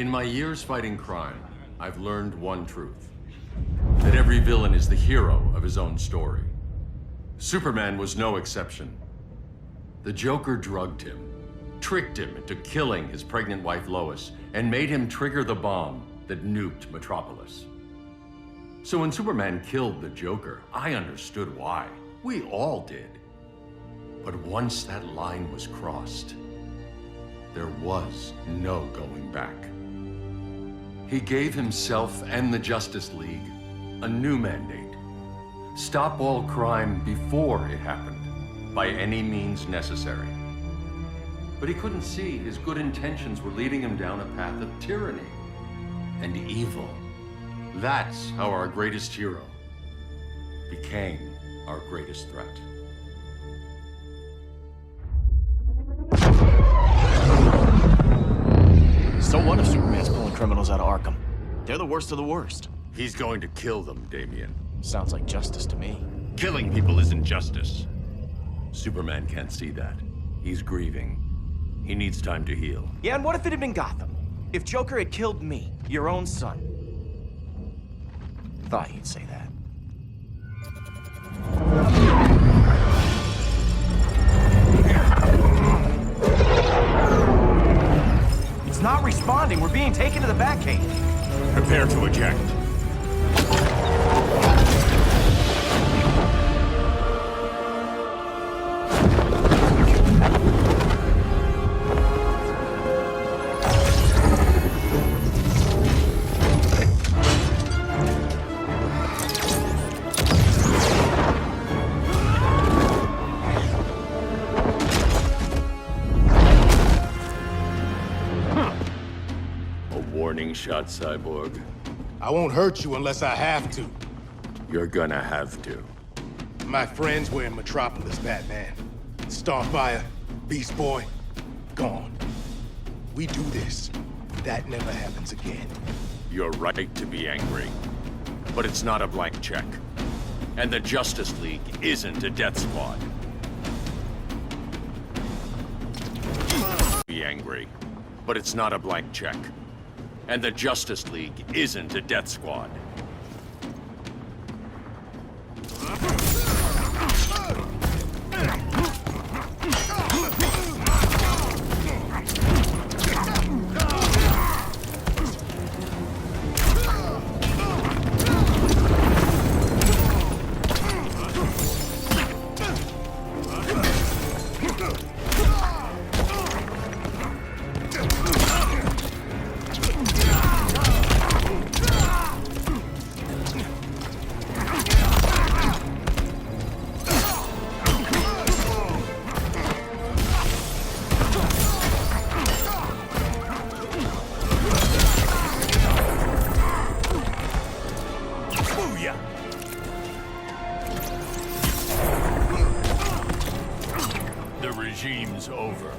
In my years fighting crime, I've learned one truth. That every villain is the hero of his own story. Superman was no exception. The Joker drugged him, tricked him into killing his pregnant wife Lois, and made him trigger the bomb that nuked Metropolis. So when Superman killed the Joker, I understood why. We all did. But once that line was crossed, there was no going back. He gave himself and the Justice League a new mandate. Stop all crime before it happened, by any means necessary. But he couldn't see his good intentions were leading him down a path of tyranny and evil. That's how our greatest hero became our greatest threat. So what if Superman's pulling criminals out of Arkham? They're the worst of the worst. He's going to kill them, Damian. Sounds like justice to me. Killing people isn't justice. Superman can't see that. He's grieving. He needs time to heal. Yeah, and what if it had been Gotham? If Joker had killed me, your own son? Thought you'd say that. It's not responding. We're being taken to the Batcave. Prepare to eject. Warning shot, Cyborg. I won't hurt you unless I have to. You're gonna have to. My friends were in Metropolis, Batman. Starfire, Beast Boy, gone. We do this. That never happens again. You're right to be angry. But it's not a blank check. And the Justice League isn't a death squad. Be angry. But it's not a blank check. And the Justice League isn't a death squad. The regime's over.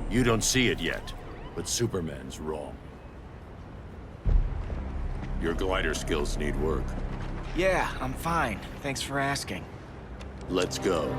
You don't see it yet, but Superman's wrong. Your glider skills need work. Yeah, I'm fine. Thanks for asking. Let's go.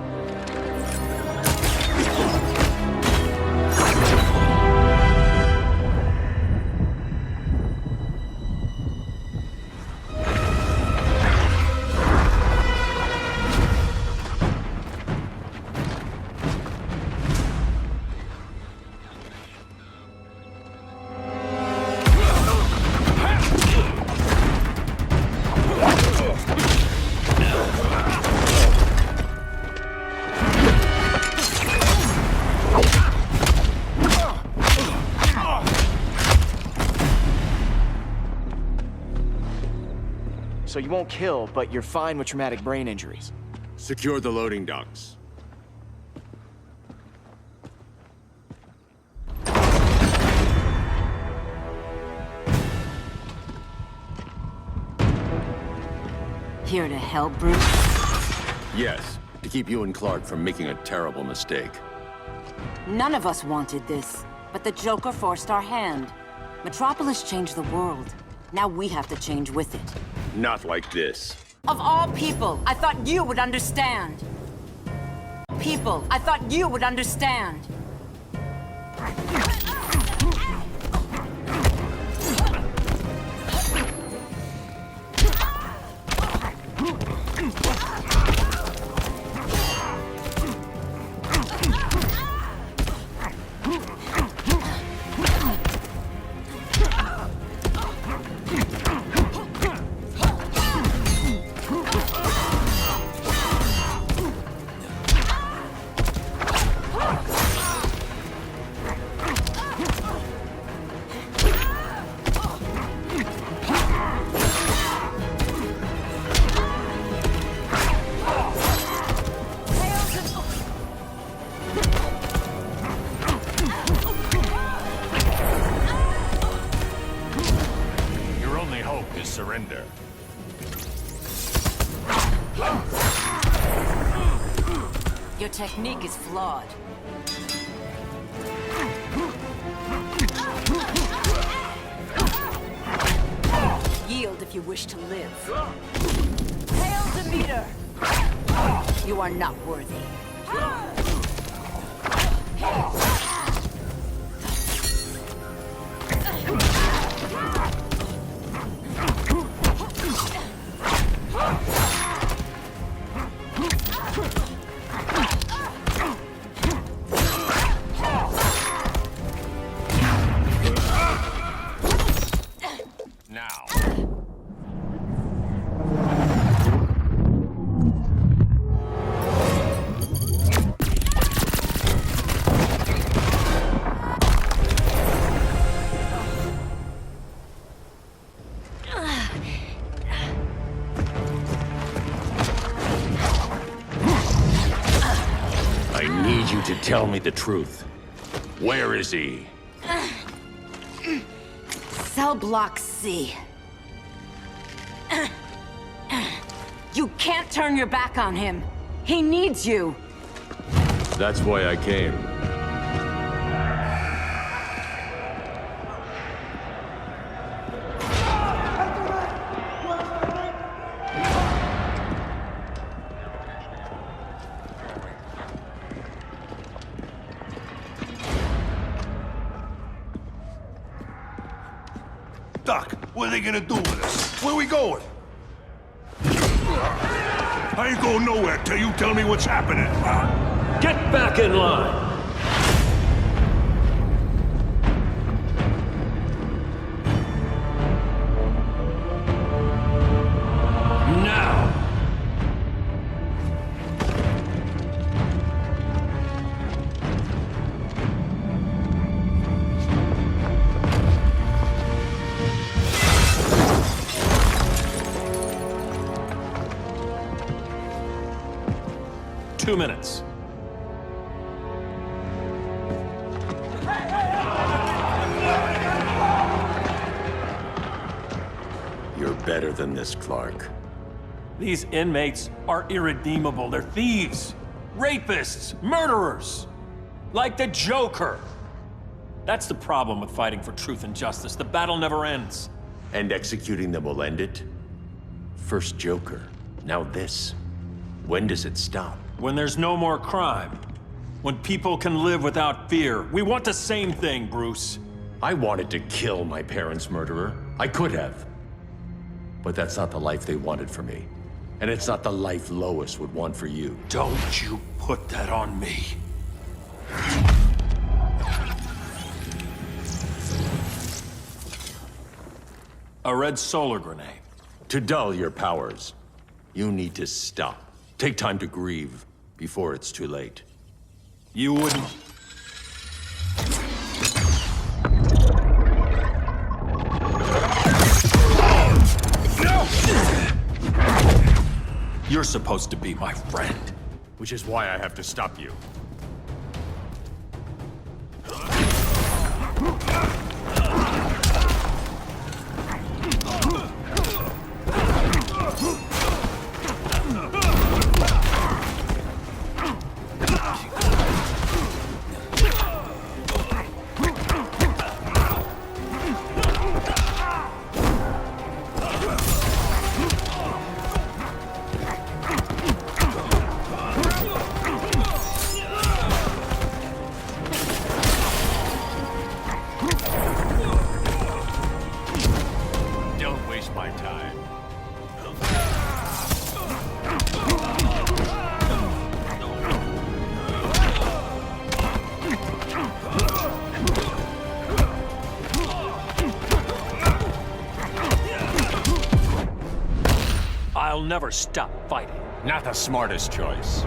so you won't kill, but you're fine with traumatic brain injuries. Secure the loading docks. Here to help, Bruce? Yes, to keep you and Clark from making a terrible mistake. None of us wanted this, but the Joker forced our hand. Metropolis changed the world. Now we have to change with it. Not like this. Of all people, I thought you would understand. People, I thought you would understand. Surrender. Your technique is flawed. Yield if you wish to live. Hail Demeter! You are not worthy. To tell me the truth. Where is he? Cell block C. You can't turn your back on him. He needs you. That's why I came. Doc, what are they gonna do with us? Where we going? I ain't going nowhere till you tell me what's happening. Get back in line! Now! Two minutes. You're better than this, Clark. These inmates are irredeemable. They're thieves, rapists, murderers. Like the Joker. That's the problem with fighting for truth and justice. The battle never ends. And executing them will end it? First Joker, now this. When does it stop? When there's no more crime. When people can live without fear. We want the same thing, Bruce. I wanted to kill my parents' murderer. I could have. But that's not the life they wanted for me. And it's not the life Lois would want for you. Don't you put that on me. A red solar grenade. To dull your powers, you need to stop. Take time to grieve before it's too late. You wouldn't... No! You're supposed to be my friend. Which is why I have to stop you. Don't waste my time. I'll never stop fighting. Not the smartest choice.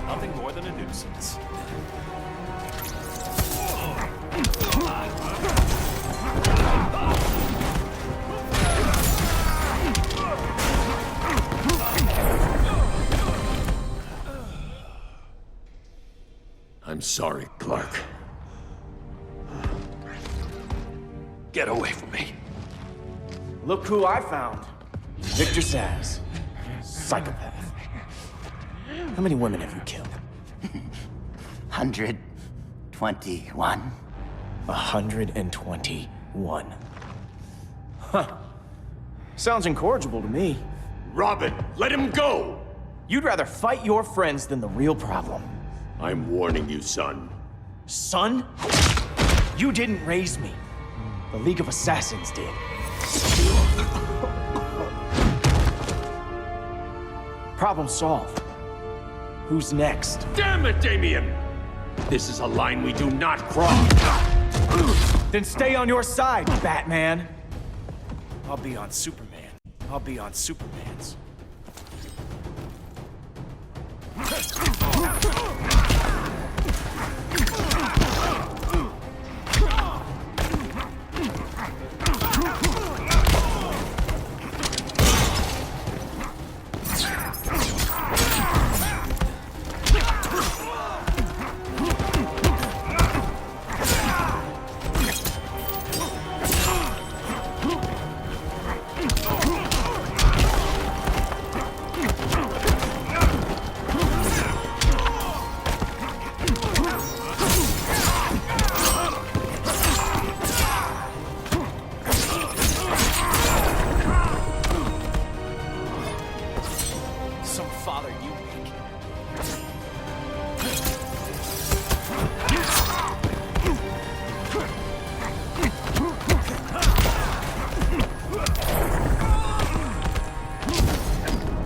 Nothing more than a nuisance. I'm sorry, Clark. Get away from me. Look who I found. Victor Zsasz. Psychopath. How many women have you killed? 121. 121. Huh. Sounds incorrigible to me. Robin, let him go! You'd rather fight your friends than the real problem. I'm warning you, son. Son? You didn't raise me. The League of Assassins did. Problem solved. Who's next? Damn it, Damien! This is a line we do not cross. Then stay on your side, Batman. I'll be on Superman. I'll be on Superman's. Some father you make.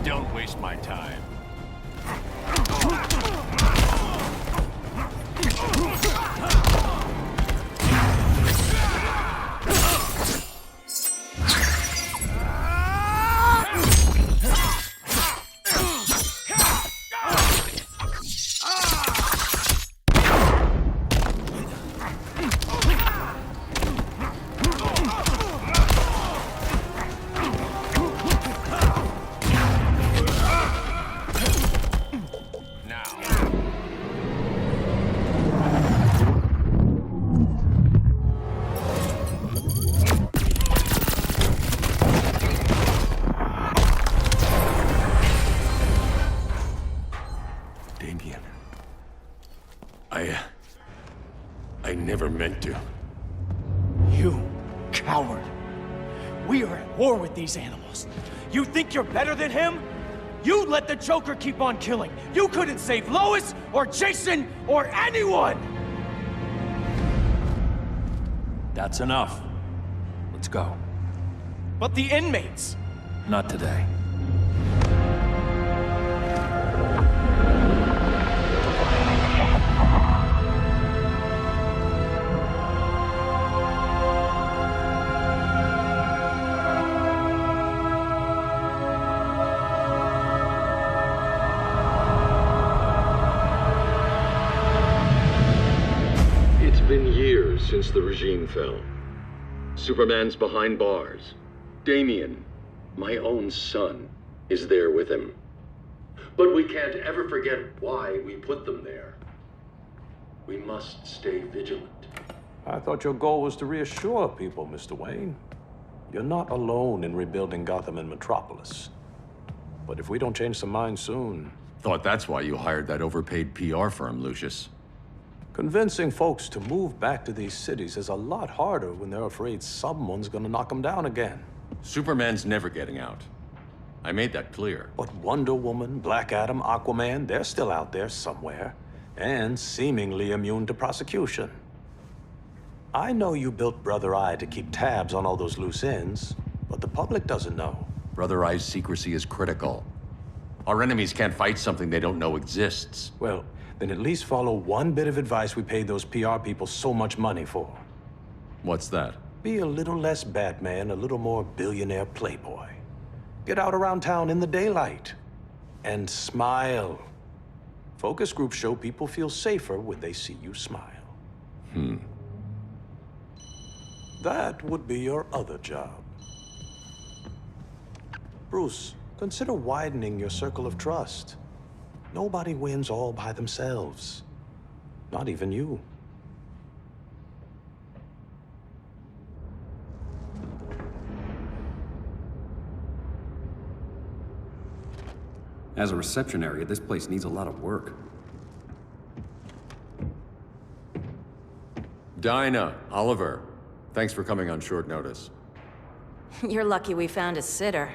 Don't waste my time. Damien. I never meant to. You coward. We are at war with these animals. You think you're better than him? You let the Joker keep on killing. You couldn't save Lois or Jason or anyone! That's enough. Let's go. But the inmates. Not today. since the regime fell. Superman's behind bars. Damian, my own son, is there with him. But we can't ever forget why we put them there. We must stay vigilant. I thought your goal was to reassure people, Mr. Wayne. You're not alone in rebuilding Gotham and Metropolis. But if we don't change some minds soon... Thought that's why you hired that overpaid PR firm, Lucius. Convincing folks to move back to these cities is a lot harder when they're afraid someone's gonna knock them down again. Superman's never getting out. I made that clear. But Wonder Woman, Black Adam, Aquaman, they're still out there somewhere, and seemingly immune to prosecution. I know you built Brother Eye to keep tabs on all those loose ends, but the public doesn't know. Brother Eye's secrecy is critical. Our enemies can't fight something they don't know exists. Well, then at least follow one bit of advice we paid those PR people so much money for. What's that? Be a little less Batman, a little more billionaire playboy. Get out around town in the daylight. And smile. Focus groups show people feel safer when they see you smile. That would be your other job. Bruce, consider widening your circle of trust. Nobody wins all by themselves. Not even you. As a reception area, this place needs a lot of work. Dinah, Oliver, thanks for coming on short notice. You're lucky we found a sitter.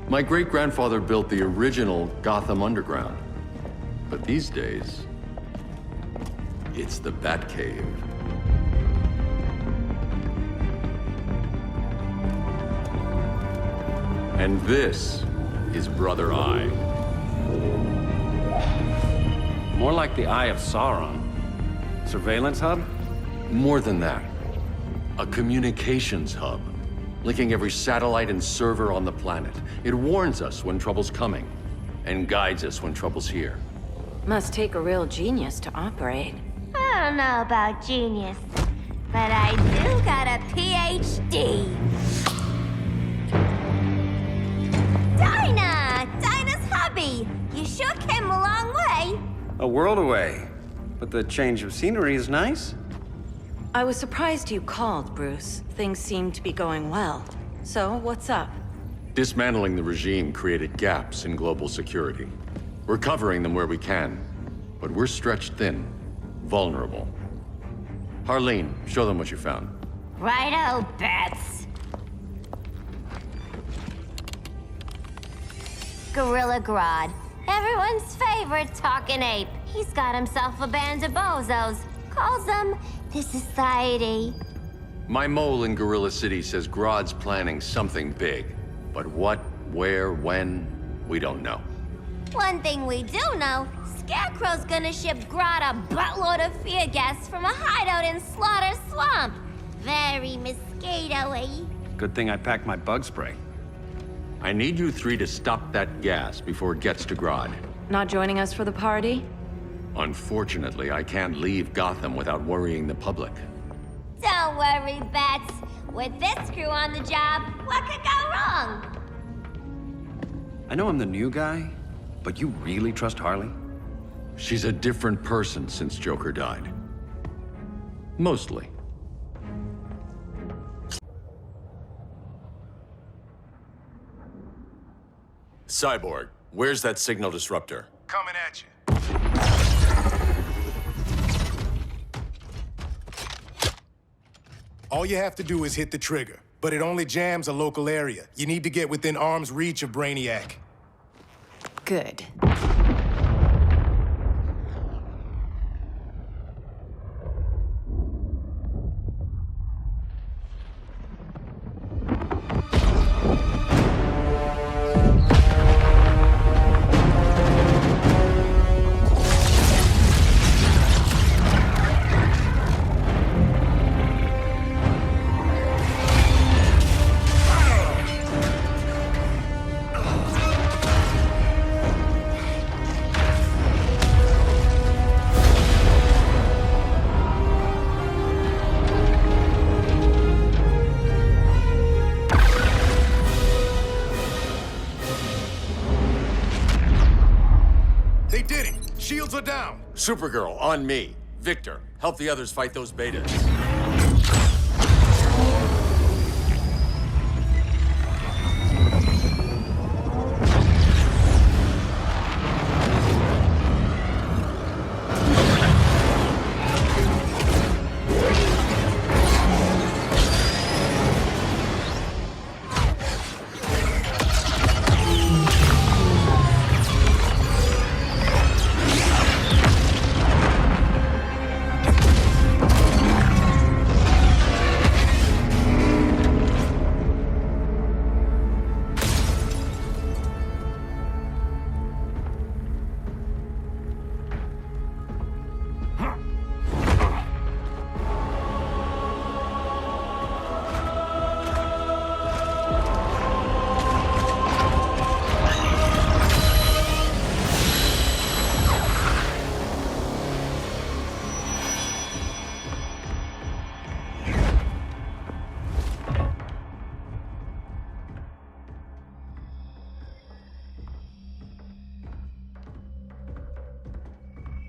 My great-grandfather built the original Gotham Underground. But these days, it's the Batcave. And this is Brother Eye. More like the Eye of Sauron. Surveillance hub? More than that, a communications hub, linking every satellite and server on the planet. It warns us when trouble's coming, and guides us when trouble's here. Must take a real genius to operate. I don't know about genius, but I do got a PhD. Dinah's hubby! You sure came a long way. A world away. But the change of scenery is nice. I was surprised you called, Bruce. Things seem to be going well. So, what's up? Dismantling the regime created gaps in global security. We're covering them where we can, but we're stretched thin, vulnerable. Harleen, show them what you found. Righto, Bats. Gorilla Grodd. Everyone's favorite talking ape. He's got himself a band of bozos. Calls them the Society. My mole in Gorilla City says Grodd's planning something big. But what, where, when, we don't know. One thing we do know, Scarecrow's gonna ship Grodd a buttload of fear gas from a hideout in Slaughter Swamp. Very mosquito-y. Good thing I packed my bug spray. I need you three to stop that gas before it gets to Grodd. Not joining us for the party? Unfortunately, I can't leave Gotham without worrying the public. Don't worry, Bats. With this crew on the job, what could go wrong? I know I'm the new guy, but you really trust Harley? She's a different person since Joker died. Mostly. Cyborg, where's that signal disruptor? Coming at you. All you have to do is hit the trigger, but it only jams a local area. You need to get within arm's reach of BRAINIAC. Good. down. Supergirl, on me. Victor, help the others fight those betas.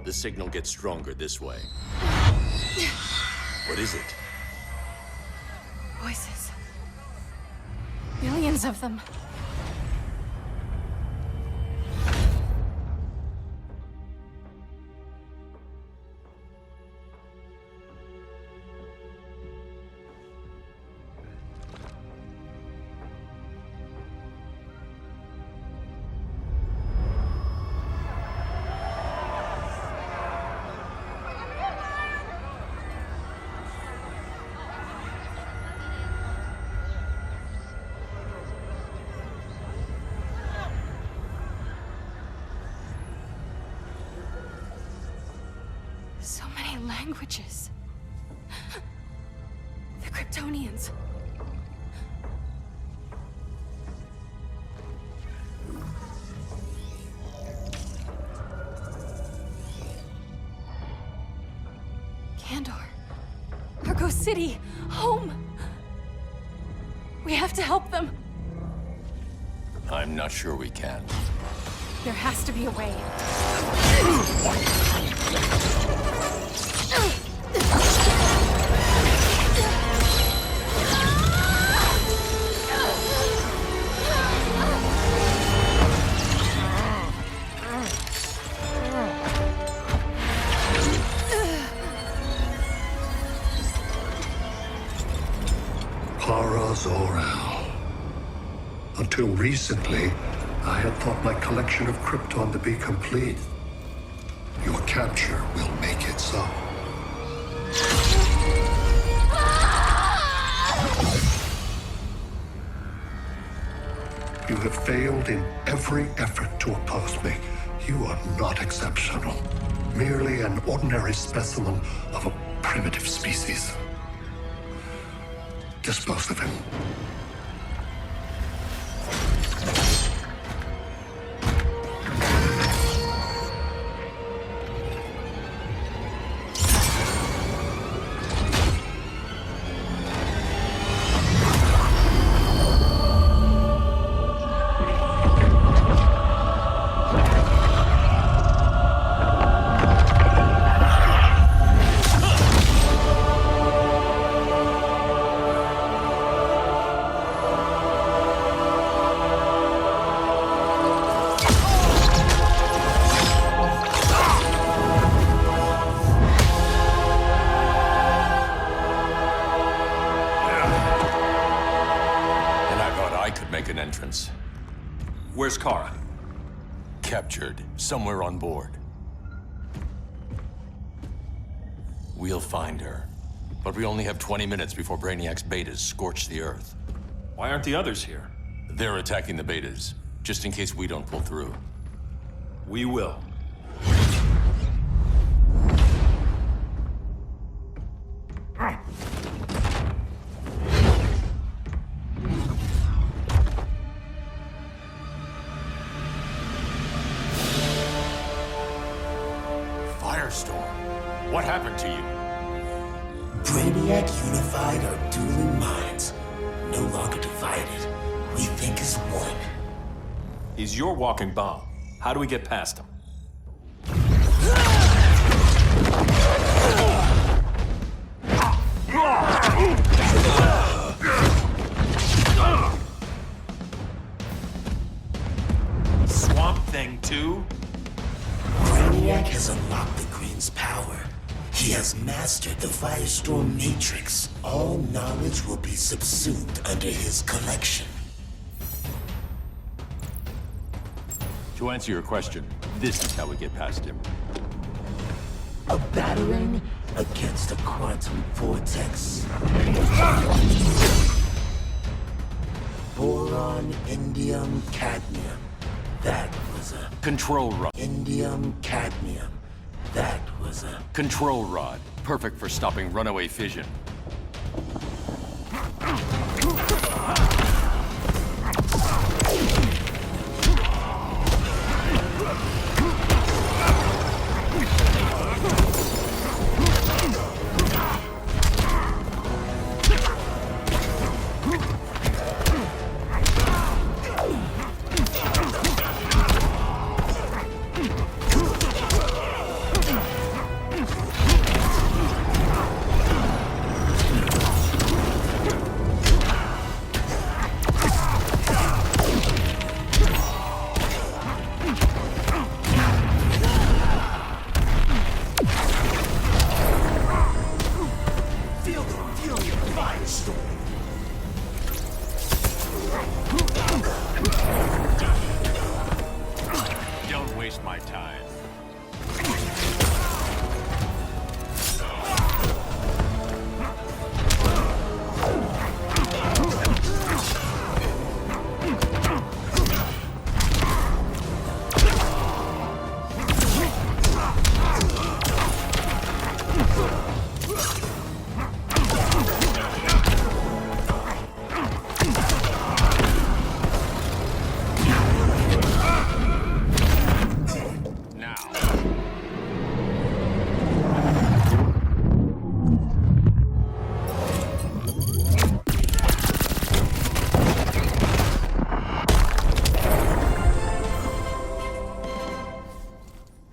The signal gets stronger this way. What is it? Voices. Millions of them. So many languages. The Kryptonians. Kandor. Argo City. Home. We have to help them. I'm not sure we can. There has to be a way. Zor-El. Until recently, I had thought my collection of Krypton to be complete. Your capture will make it so. You have failed in every effort to oppose me. You are not exceptional. Merely an ordinary specimen of a primitive species. Dispose of him. Where's Kara? Captured, somewhere on board. We'll find her. But we only have 20 minutes before Brainiac's betas scorch the Earth. Why aren't the others here? They're attacking the betas, just in case we don't pull through. We will. FIRESTORM, what happened to you? Brainiac unified our dueling minds. No longer divided. We think as one. He's your walking bomb. How do we get past him? Quinn's power. He has mastered the Firestorm Matrix. All knowledge will be subsumed under his collection. To answer your question, this is how we get past him. A battering against a quantum vortex. Boron, indium, cadmium. That was a... Control rod. Indium, cadmium. That was a... Control rod. Perfect for stopping runaway fission. Don't waste my time.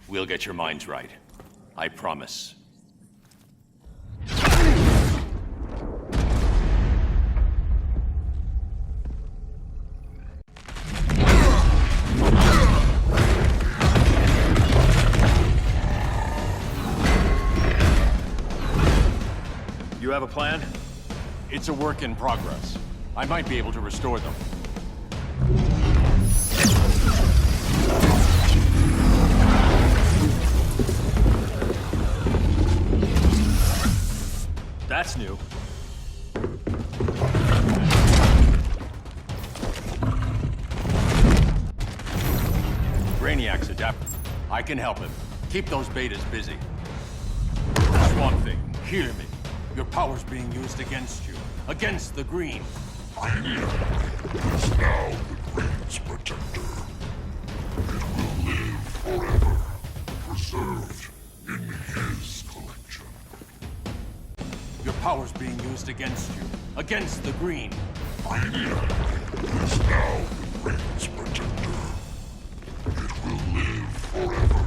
We'll get your minds right. I promise. You have a plan? It's a work in progress. I might be able to restore them. That's new. BRAINIAC's adapted. I can help him. Keep those betas busy. Swamp Thing, hear me. Your power's being used against you. Against the Green. BRAINIAC is now the Green's protector. It will live forever, preserved in his collection. Your power's being used against you. Against the Green. BRAINIAC is now the Green's protector. It will live forever,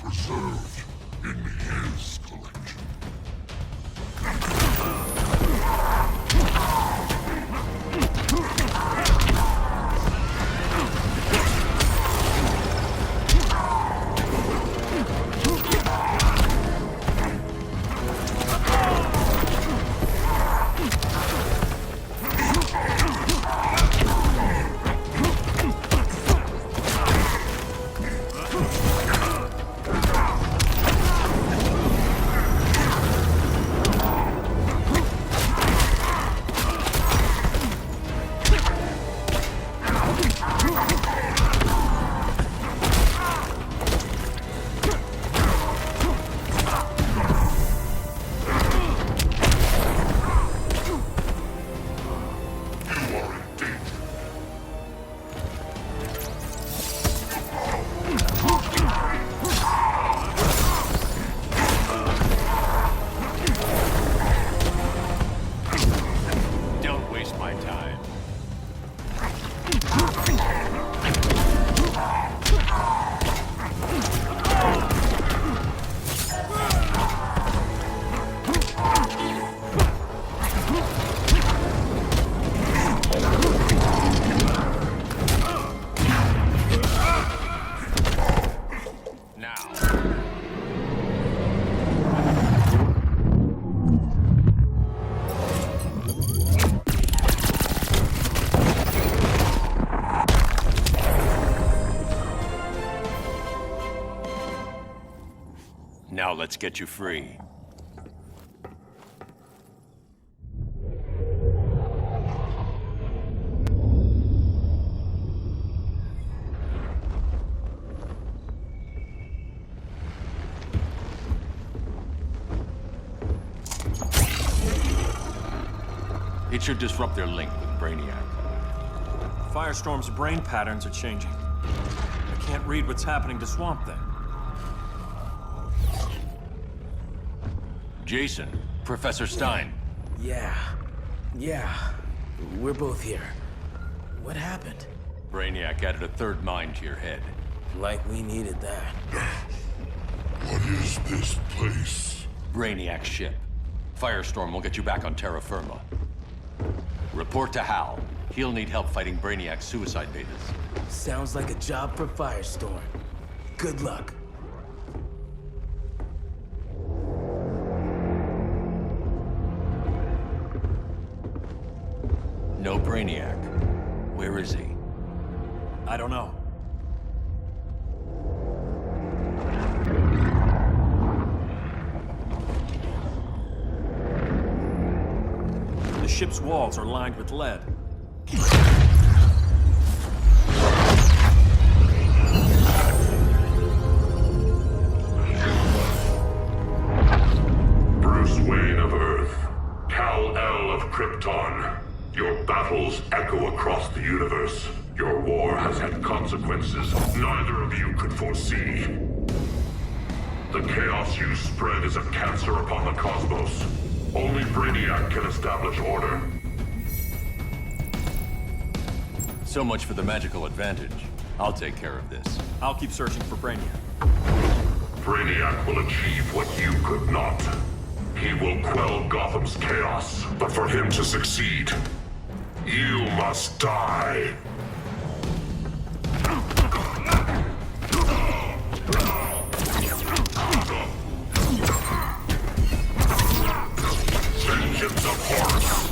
preserved in his collection. let's get you free. It should disrupt their link with BRAINIAC. Firestorm's brain patterns are changing. I can't read what's happening to Swamp Thing. Jason, Professor Stein. Yeah. We're both here. What happened? BRAINIAC added a third mind to your head. Like we needed that. What is this place? BRAINIAC's ship. Firestorm will get you back on terra firma. Report to Hal. He'll need help fighting BRAINIAC's suicide betas. Sounds like a job for Firestorm. Good luck. No BRAINIAC. Where is he? I don't know. The ship's walls are lined with lead. Bruce Wayne of Earth, Kal-El of Krypton. Your battles echo across the universe. Your war has had consequences neither of you could foresee. The chaos you spread is a cancer upon the cosmos. Only BRAINIAC can establish order. So much for the magical advantage. I'll take care of this. I'll keep searching for BRAINIAC. BRAINIAC will achieve what you could not. He will quell Gotham's chaos, but for him to succeed, you must die. Vengeance of Horus.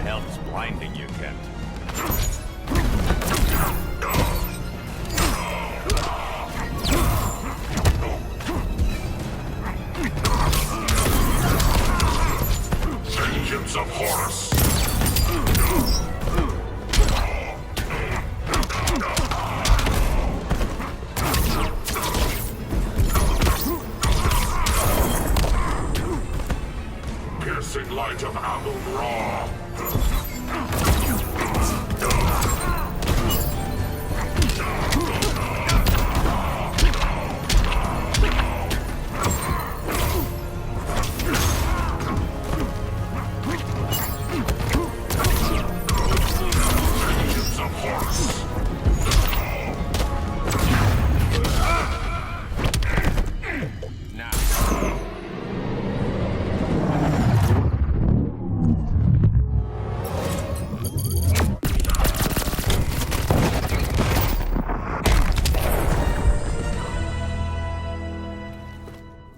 Hell's blinding you, Kent. Vengeance of Horus. Piercing light of Amun-Ra. Vengeance of Horus. Now.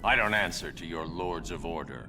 I don't answer to your lords of order.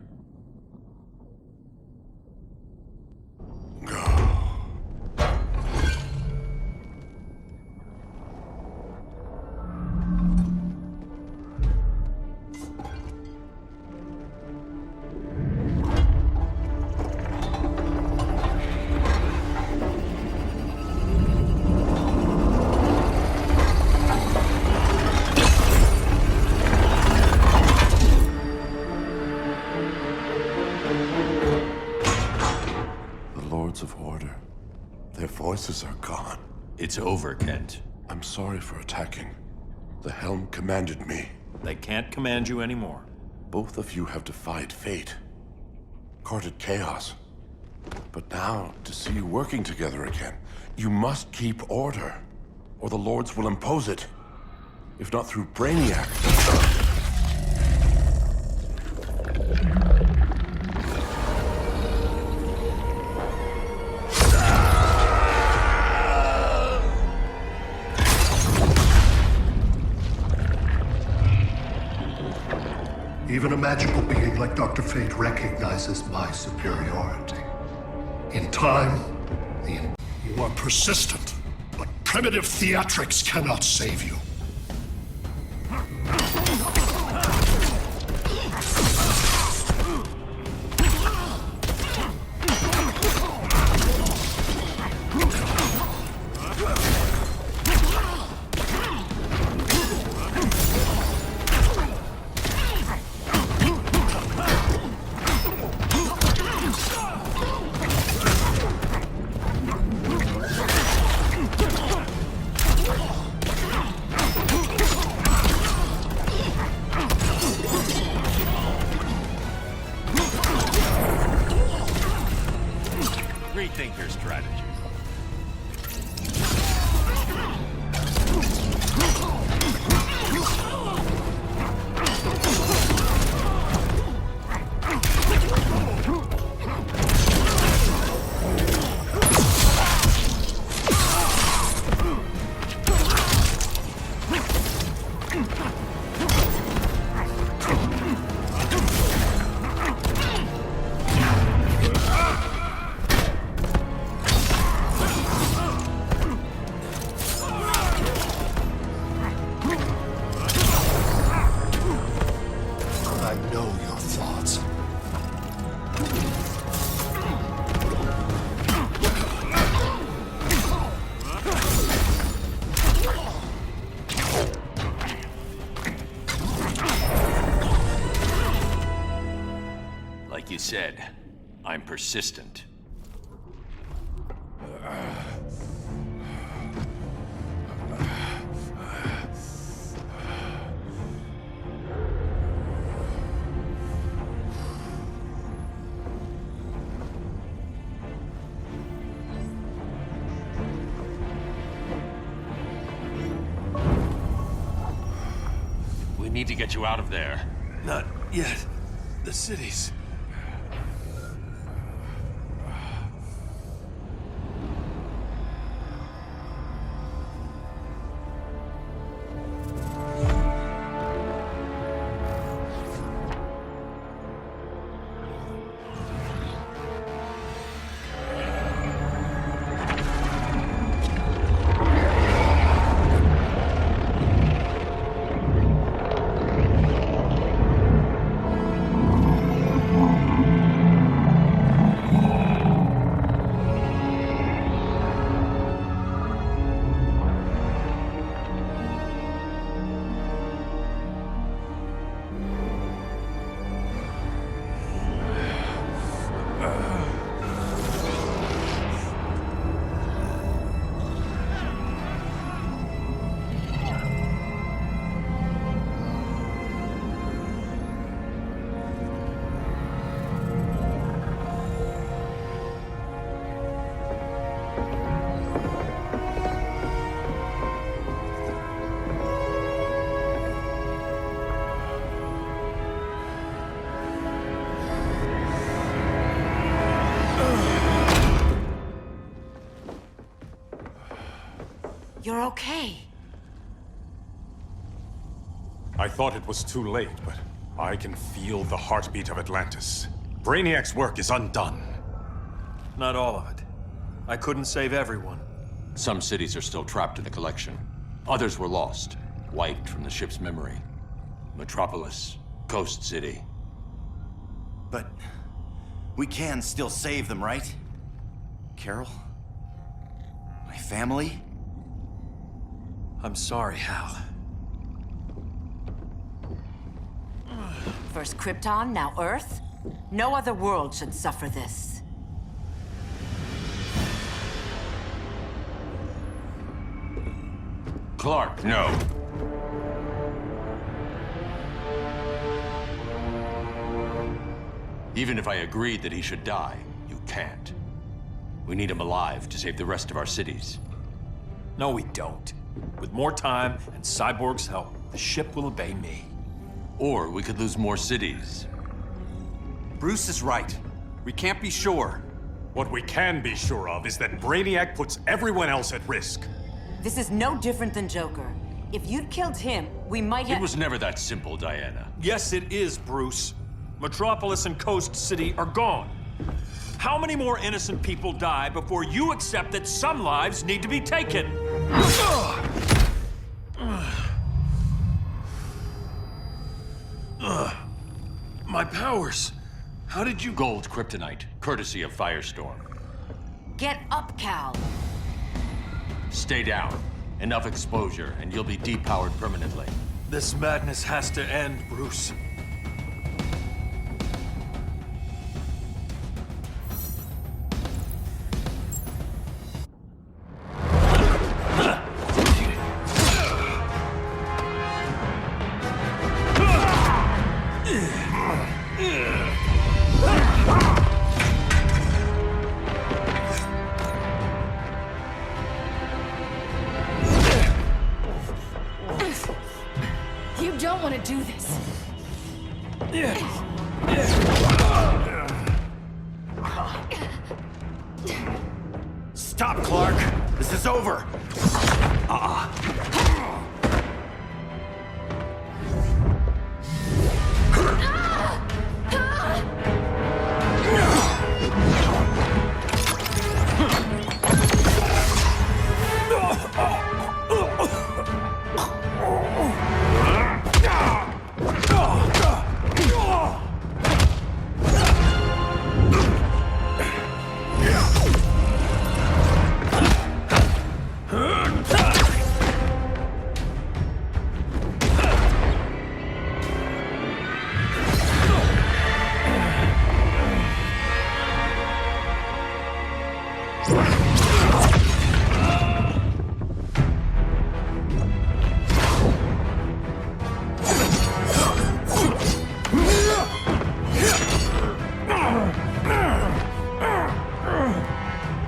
Of order. Their voices are gone. It's over, Kent. I'm sorry for attacking. The Helm commanded me. They can't command you anymore. Both of you have defied fate, courted chaos. But now, to see you working together again, you must keep order, or the Lords will impose it. If not through BRAINIAC. Even a magical being like Dr. Fate recognizes my superiority. In time, you are persistent, but primitive theatrics cannot save you. Rethink your strategy. Like you said, I'm persistent. We need to get you out of there. Not yet. The cities. You're okay. I thought it was too late, but I can feel the heartbeat of Atlantis. Brainiac's work is undone. Not all of it. I couldn't save everyone. Some cities are still trapped in the collection. Others were lost, wiped from the ship's memory. Metropolis, Coast City. But we can still save them, right? Carol? My family? I'm sorry, Hal. First Krypton, now Earth? No other world should suffer this. Clark, no. Even if I agreed that he should die, you can't. We need him alive to save the rest of our cities. No, we don't. With more time and CYBORG's help, the ship will obey me. Or we could lose more cities. Bruce is right. We can't be sure. What we can be sure of is that Brainiac puts everyone else at risk. This is no different than Joker. If you'd killed him, we might have— It was never that simple, Diana. Yes, it is, Bruce. Metropolis and Coast City are gone. How many more innocent people die before you accept that some lives need to be taken? My powers. How did you— Gold kryptonite, courtesy of Firestorm. Get up, Cal. Stay down. Enough exposure, and you'll be depowered permanently. This madness has to end, Bruce. You don't want to do this. Stop, Clark. This is over.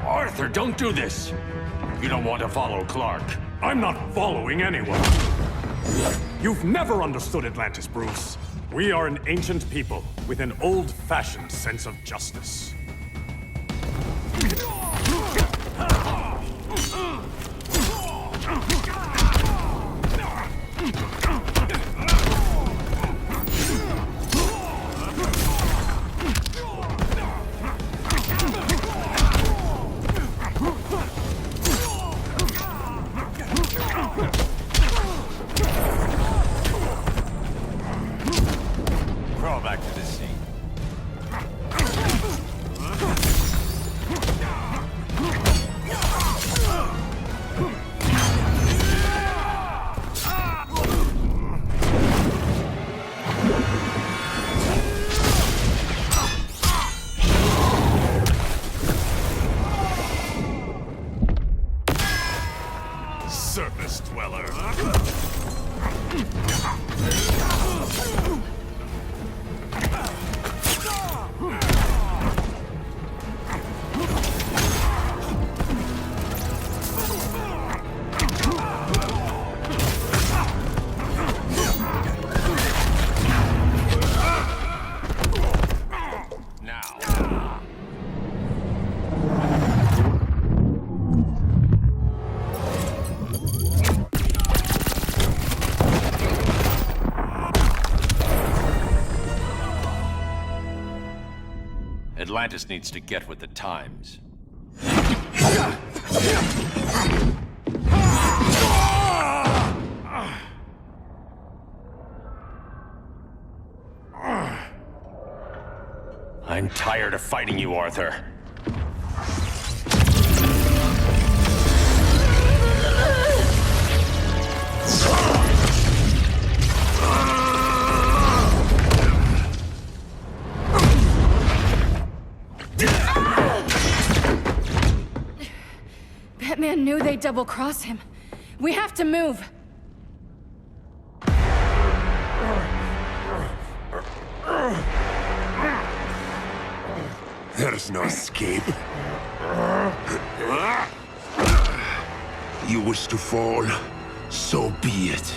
Arthur, don't do this! You don't want to follow Clark. I'm not following anyone. You've never understood Atlantis, Bruce. We are an ancient people with an old-fashioned sense of justice. Crawl back to this seat. Surface dweller. Atlantis needs to get with the times. I'm tired of fighting you, Arthur. Batman knew they'd double-cross him. We have to move. There's no escape. You wish to fall, so be it.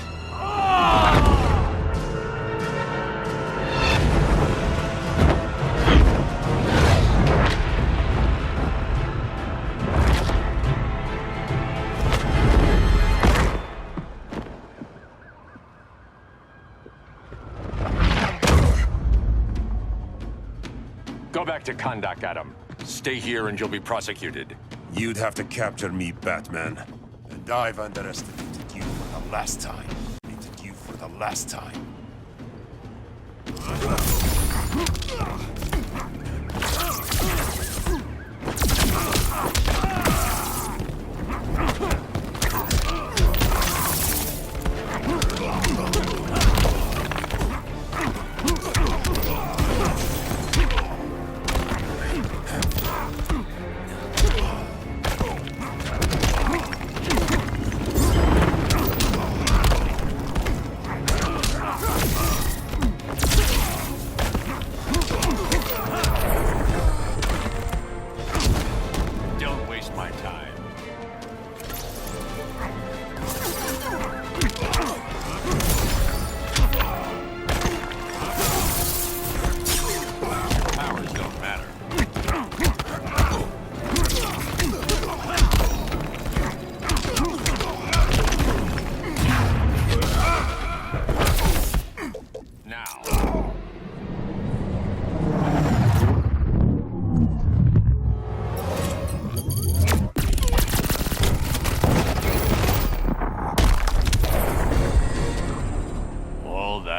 back to Kahndaq, Adam. Stay here and you'll be prosecuted. You'd have to capture me, Batman. And I've underestimated you for the last time. Hated you for the last time.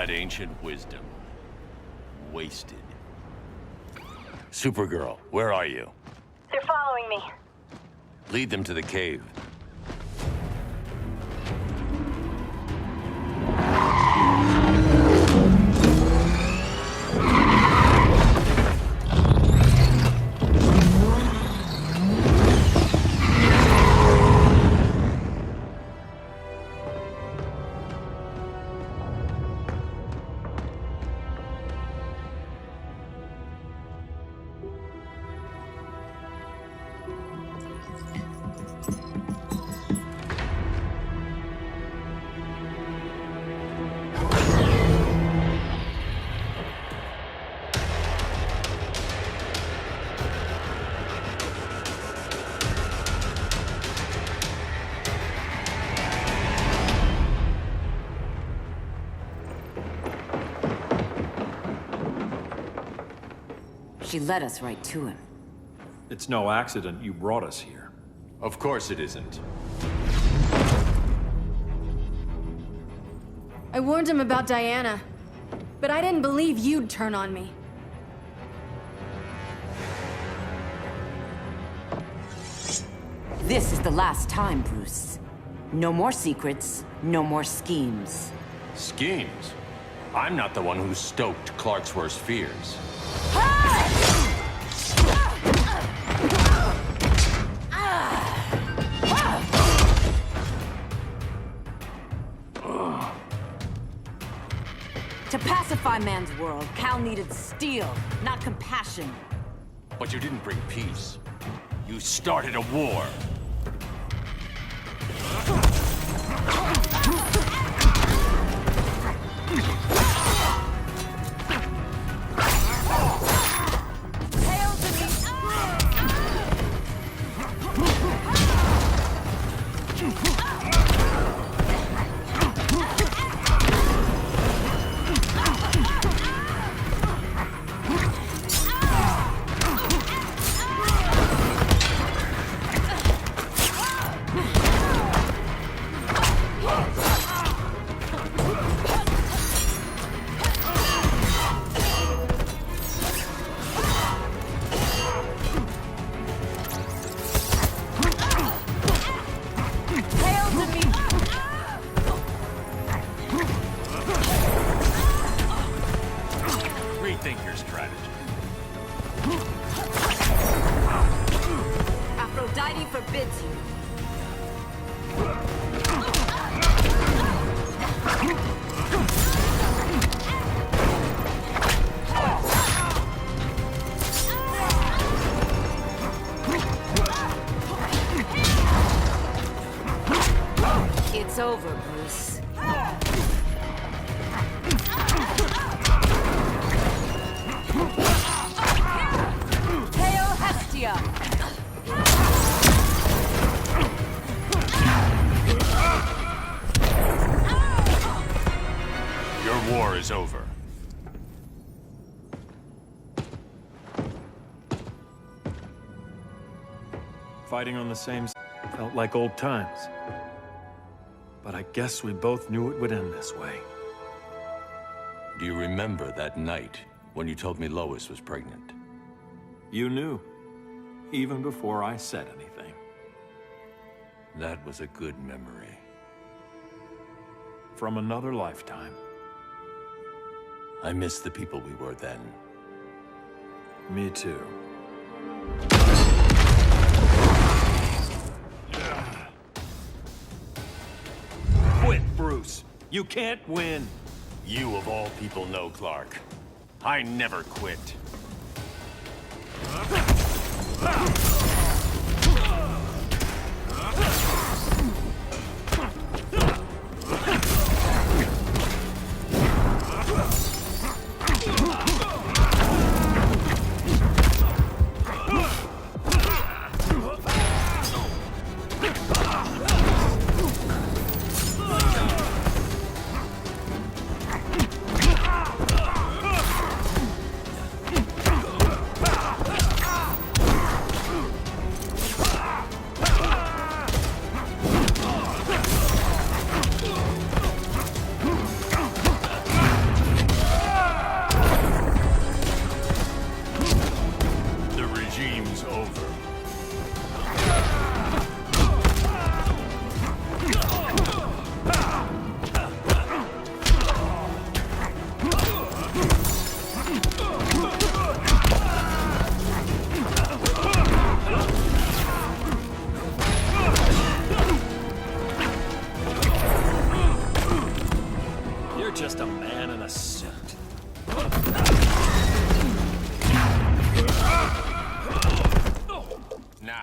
Ancient wisdom. Wasted. Supergirl, where are you? They're following me. Lead them to the cave. She led us right to him. It's no accident you brought us here. Of course it isn't. I warned him about Diana, but I didn't believe you'd turn on me. This is the last time, Bruce. No more secrets, no more schemes. Schemes? I'm not the one who stoked Clark's worst fears. To pacify man's world, Cal needed steel, not compassion. But you didn't bring peace. You started a war. Rethink your strategy. Aphrodite forbids you. It's over, Bruce. Hail Hestia! Your war is over. fighting on the same side. Felt like old times. But I guess we both knew it would end this way. Do you remember that night when you told me Lois was pregnant? You knew, even before I said anything. That was a good memory. From another lifetime. I miss the people we were then. Me too. Quit, Bruce. You can't win. You of all people know, Clark. I never quit. Just a man in a suit. Now.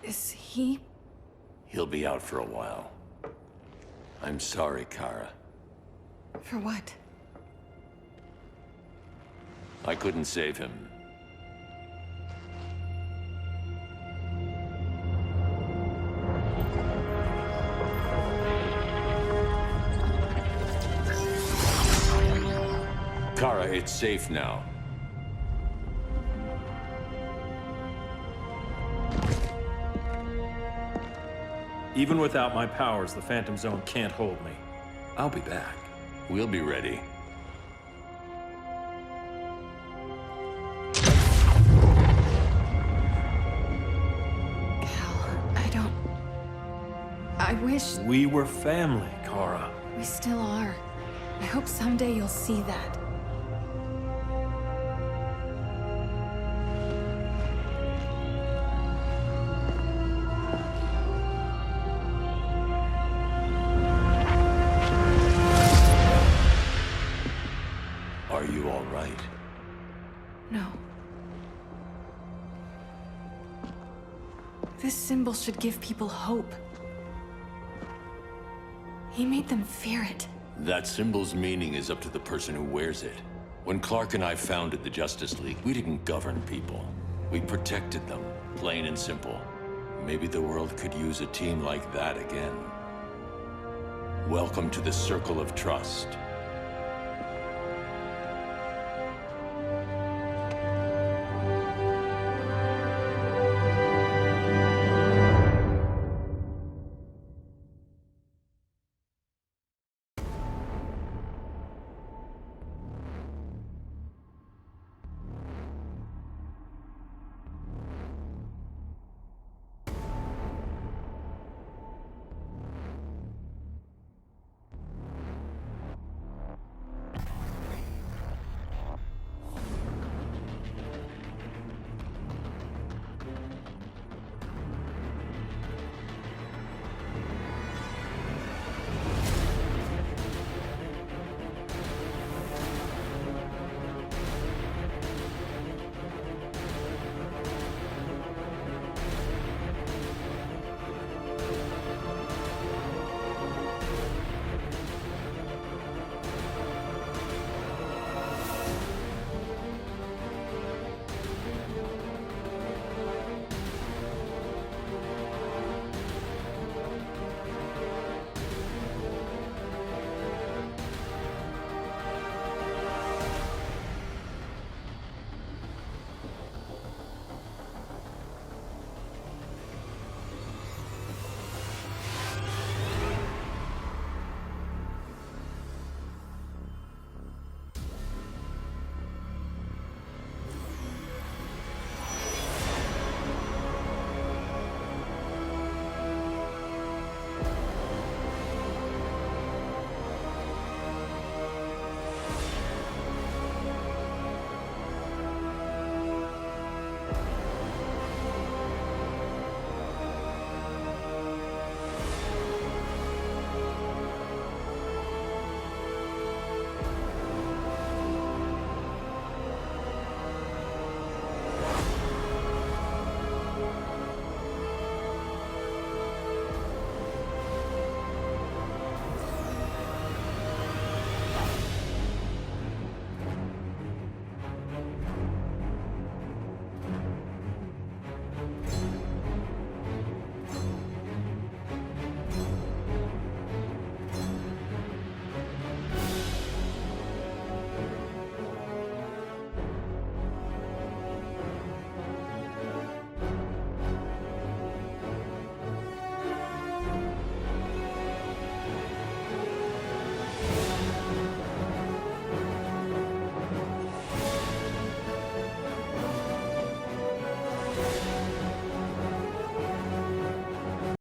Is he? He'll be out for a while. I'm sorry, Kara. For what? I couldn't save him. Kara, it's safe now. Even without my powers, the Phantom Zone can't hold me. I'll be back. We'll be ready. I wish... We were family, Kara. We still are. I hope someday you'll see that. Are you all right? No. This symbol should give people hope. He made them fear it. That symbol's meaning is up to the person who wears it. When Clark and I founded the Justice League, we didn't govern people. We protected them, plain and simple. Maybe the world could use a team like that again. Welcome to the Circle of Trust.